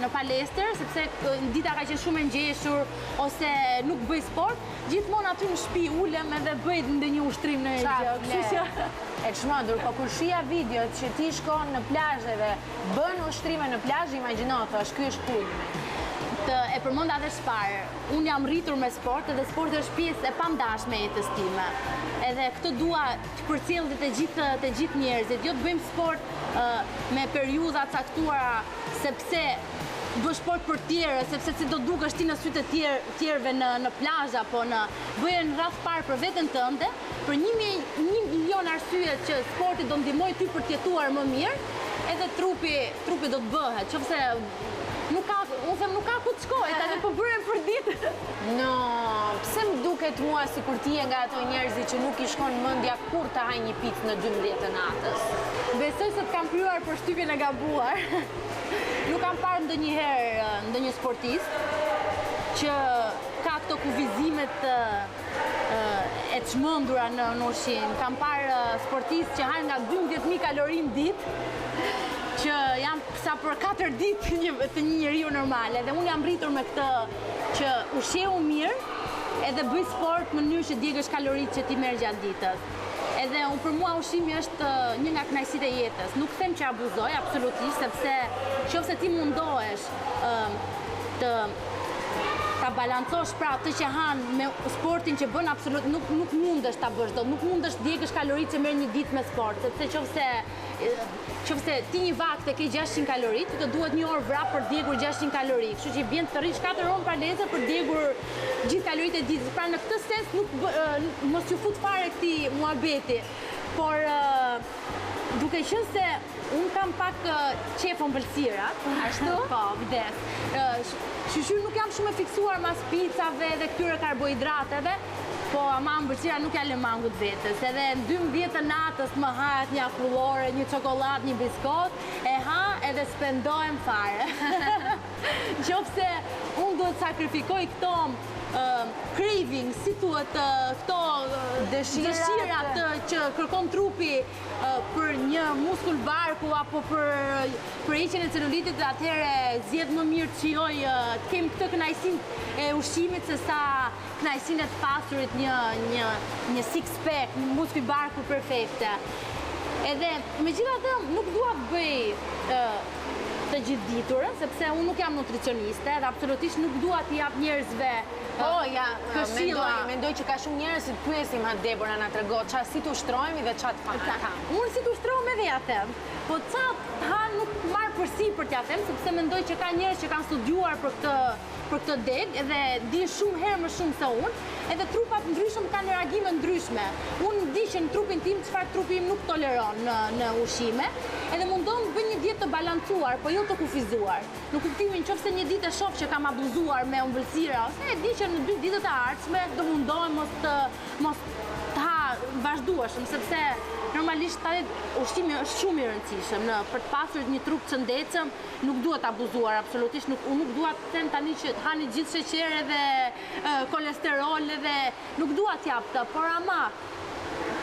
në palestër, sepse dita ka qenë shumë e ngjeshur ose nuk bëj sport, gjithmonë aty në shtëpi ulem edhe bëj ndonjë ushtrim në gjë. E çmendur, po kur shija videot që ti shkon në plazh edhe bën ushtrime në plazh, imagjino, thash ky është kulmi. E përmenda dhe shparë, unë jam rritur me sport edhe sporti është pjesë e pandashme e jetës time. Edhe këtë dua të përcjell të gjithë njerëzit, jo të bëjmë sport me periudha caktuara sepse bëj sport për tjerë, sepse si do dukesh ti në sytë të tjerëve në plazh apo bëje në radhë parë për veten tënde, për 1 milion arsye që sporti do ndihmojë ty për të jetuar më mirë, edhe trupi do të bëhet, qofse nuk ka ku të shkoj, tani po bëhem për ditë. No, pse më duket mua sikur ti je nga ato njerëzit që nuk i shkon mendja kur të haj një picë në 12 të natës? Besoj se të kam kryer përshtypjen e gabuar. Nuk kam parë ndonjëherë ndonjë sportist që ka këto kufizimet e çmendura në ushqim. Kam parë sportistë që hajnë nga 12.000 kalori në ditë, që jam sa për 4 ditë të një njeriu normal. Edhe unë jam rritur me këtë që ushqehu mirë edhe bëj sport në mënyrë që djegësh kaloritë që ti merr gjatë ditës. Edhe për mua ushqimi është një nga kënaqësitë e jetës. Nuk them që abuzoj, absolutisht, sepse nëse ti mundohesh ta balancosh pra atë që han me sportin që bën, absolut nuk mundesh ta bësh dot, nuk mundesh të djegësh kaloritë që merr një ditë me sport, sepse nëse ti një vakte ke 600 kalori, ti të duhet 1 orë vrap për djegur 600 kalori, kështu që bën të rrish 4 orë palesër për djegur gjithë kaloritë e ditës. Pra në këtë sens mos ju fut fare këtij muhabeti, por duke qenë se Unë kam pak qef ëmbëlsirat. Ashtu? Po, vdes. Shqyr nuk jam shumë e fiksuar mas pizzave dhe këtyre karbohidrateve, po ama ëmbëlsira nuk ja lë mangut vetës. Edhe në 12 të natës më hahet një akrullore, një çokoladë, një biskot, e ha edhe spendohem fare. Qofse unë duhet sakrifikoj këto craving, si thuhet, këto dëshirat që kërkon trupi për një muskull barku apo për heqjen e celulitit, atëherë zgjedh më mirë të shijoj kem këtë kënaqësinë e ushqimit se sa kënaqësinë e të pasurit një six pack, një muskull barku perfekte. Edhe megjithatë nuk dua të bëj të gjithë diturën, sepse unë nuk jam nutricioniste dhe absolutisht nuk dua t'i jap njerëzve këshilla. Mendoj që ka shumë njerëz që të pyesim atë Deborah na tregon çfarë si të ushtrohemi dhe çfarë të fajmë. Unë si të ushtrohem edhe ja them, po ça ha nuk marr përsipër t'ja them, sepse mendoj që ka njerëz që kanë studiuar për këtë deg edhe di shumë herë më shumë se unë, edhe trupat ndryshëm kanë reagime ndryshme. Unë di që në trupin tim çfarë trupi im nuk toleron në ushqime, edhe mundon të bëj një dietë të balancuar, po jo të kufizuar. Në kuptimin nëse një ditë e shoh që kam abuzuar me ëmbëlsira, ose e di që në 2 ditët e ardhshme do mundohem mos të ha vazhdueshëm, sepse normalisht ushqimi është shumë i rëndësishëm. Për të pasur një trup të shëndetshëm nuk duhet abuzuar absolutisht, unë nuk dua të them tani që të hani gjithë sheqer edhe kolesterol edhe nuk dua t'jap të, por ama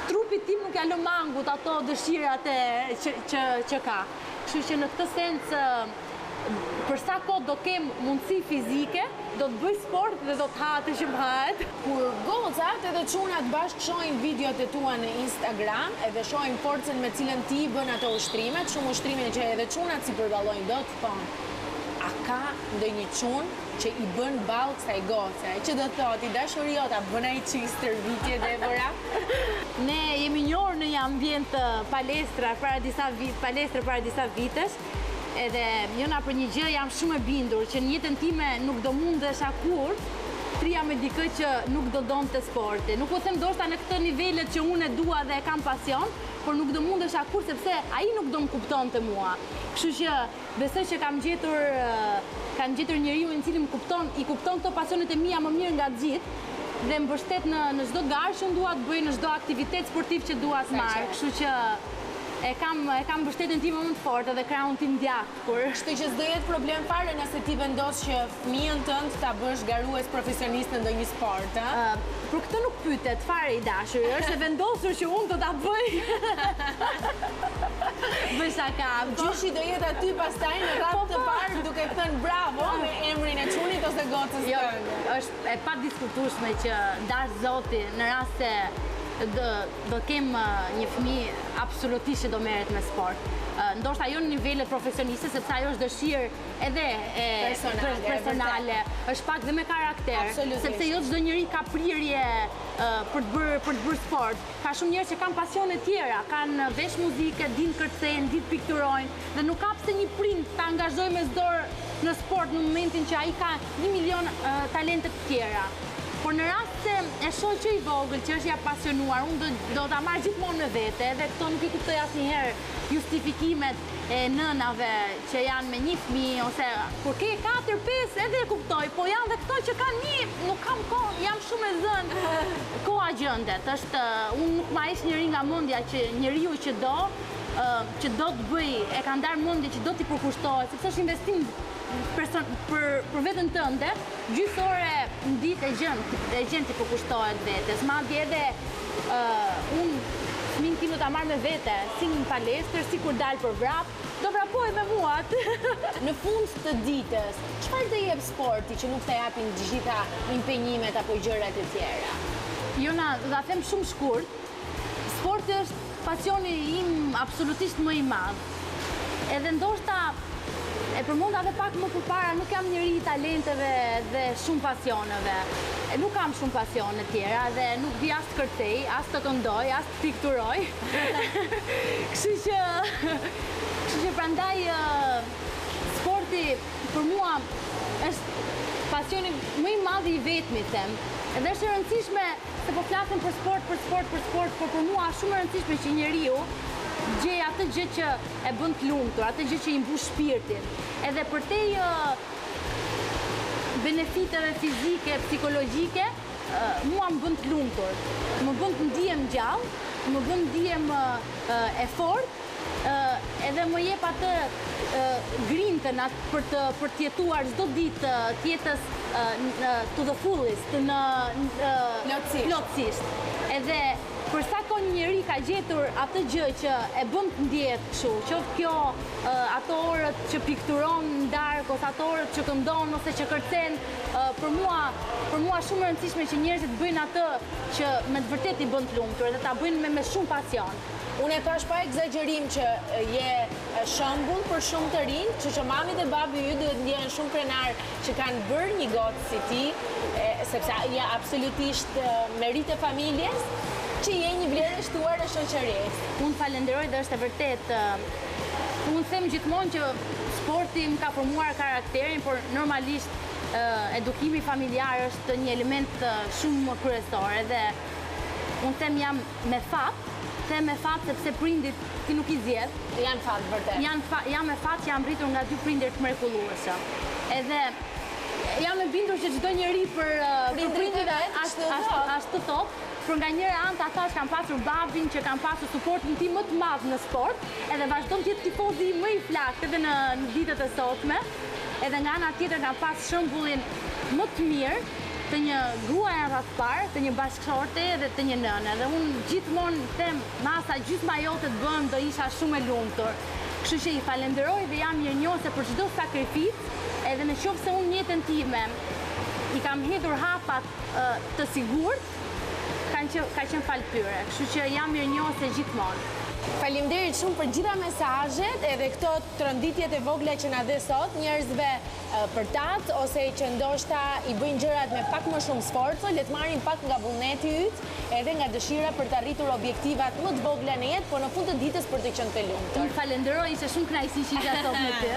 trupi tim nuk ja lë mangut ato dëshirat që ka. Kështu që në këtë sens, për sa kohë do kem mundësi fizike, do të bëj sport dhe do të ha atë që më hahet. Kur gocat edhe çunat bashkë shohin videot e tua në Instagram, edhe shohin forcën me cilën ti bën ato ushtrimet, shumë ushtrimin që edhe çunat si përballojnë dot, po. A ka ndonjë çun që i bën ballë kësaj goce, që do thotë dashuria jota bën ai çik stërvitje Deborah? Ne jemi njohur në një ambient palestra para disa vitesh. Edhe njëna për një gjë jam shumë e bindur që në jetën time nuk do mundesha kur trija me dikë që nuk do donte sporti. Nuk po them ndoshta në këtë nivelet që unë e dua dhe e kam pasion, por nuk do mundesha kur sepse ai nuk do më kuptonte mua. Kështu që besoj që kam gjetur njeriu i cili i kupton këto pasionet e mia më mirë nga të gjithë dhe mbështet në çdo garë që dua të bëj, në çdo aktivitet sportiv që dua të marr. Kështu që e kam mbështetjen time më të fortë dhe krahun tim djathtë. Kështu që s'do jetë problem fare nëse ti vendos që fëmijën tënd ta bësh garues profesionist në ndonjë sport, a? Për këtë nuk pyetet fare i dashur, është e vendosur që unë do ta bëj. Bëj shaka. Gjyshi do jetë aty pastaj në radhë të parë duke thënë bravo me emrin e çunit ose gocës tënde. Është e padiskutueshme që dash Zoti në rast se do kem një fëmijë absolutisht që do merret me sport. Ndoshta jo në nivelet profesioniste, sepse ajo është dëshirë edhe personale, është pak dhe me karakter, sepse jo çdo njeri ka prirje për të bërë sport. Ka shumë njerëz që kanë pasione tjera, kanë vesh muzike, din kërcejnë, din pikturojnë dhe nuk ka pse një prind ta angazhojë me dorë në sport në momentin që ai ka 1 milion talente të tjera. Por në rast se e shoh që i vogël, që është i apasionuar, unë do ta marr gjithmonë me vete, edhe këto nuk i kuptoj asnjëherë justifikimet e nënave që janë me një fëmijë ose kur ke 4-5 edhe e kuptoj, po janë dhe këto që kanë një, nuk kam kohë, jam shumë e zënë. Koha gjendet, unë nuk ma ish njëri nga mendja që njeriu që do të bëj, e ka ndarë mendje që do t'i përkushtohet, sepse është investim për veten tënde, gjysmë ore në ditë e gjën ti përkushtohet vetes. Madje edhe unë fëmin tim do ta marr me vete, si në palestër, si kur dal për vrap, do vrapoj me mua. Në fund të ditës, çfarë të jep sporti që nuk të japin gjitha impenjimet apo gjërat e tjera? Jona, do ta them shumë shkurt, sporti është pasioni im absolutisht më i madh. Edhe ndoshta e përmenda edhe pak më përpara, nuk jam njëri i talenteve dhe shumë pasioneve. Nuk kam shumë pasione tjera dhe nuk di as të kërcej, as të këndoj, as të pikturoj. Kështu që prandaj sporti për mua është pasioni më i madh i vetmi, them. Edhe është e rëndësishme se po flasim për sport, por për mua është shumë e rëndësishme që njeriu gjej atë gjë që e bën të lumtur, atë gjë që i mbush shpirtin. Edhe përtej benefiteve fizike, psikologjike, mua më bën të lumtur. Më bën të ndihem gjallë, më bën të ndihem e fortë, edhe më jep atë grintën për të jetuar çdo ditë tjetës to the fullest, në plotësisht. Edhe për sa kohë një njeri ka gjetur atë gjë që e bën të ndjehet kështu, qoftë kjo ato orët që pikturon në darkë, ose ato orët që këndon ose që kërcen, për mua shumë e rëndësishme që njerëzit bëjnë atë që me të vërtet i bën të lumtur dhe ta bëjnë me shumë pasion. Unë e pash pa egzagerim që je shembull për shumë të rinj, që mami dhe babi ju duhet ndjehen shumë krenar që kanë bërë një gotë si ti, sepse je absolutisht merit e familjes, që je një vlerë e shtuar e shoqërisë. Unë falenderoj dhe është e vërtet. Unë them gjithmonë që sporti më ka formuar karakterin, por normalisht edukimi familjar është një element shumë kryesor. Edhe unë them jam me fat, sepse prindit ti nuk i zgjedh. Janë fat vërtet. Jam me fat që jam rritur nga dy prindër të mrekullueshëm. Edhe jam e bindur që çdo njeri për prindrit e vet ashtu thot. Por nga njëra anë ata kanë pasur babin që kanë pasur suportin tim më të madh në sport, edhe vazhdon të jetë tifozi më i flakt edhe në ditët e sotme. Edhe nga ana tjetër kanë pas shembullin më të mirë të një gruaje rrethpar, të një bashkëshorte dhe të një nëne. Dhe unë gjithmonë them, masa gjysma jote të bëm do isha shumë e lumtur. Kështu që i falenderoj dhe jam mirënjohëse për çdo sakrificë, edhe nëse unë në jetën time i kam hedhur hapat të sigurt, ka qenë falpyre, kështu që jam mirënjohëse gjithmonë. Faleminderit shumë për gjitha mesazhet edhe këto tronditjet e vogla që na dhe sot, njerëzve përtat ose që ndoshta i bëjnë gjërat me pak më shumë sforco, le të marrin pak nga vullneti yt, edhe nga dëshira për të arritur objektivat më të vogla në jetë, por në fund të ditës për të qenë të lumtur. Unë falenderoj, ishte shumë kënaqësi që isha sot me ty.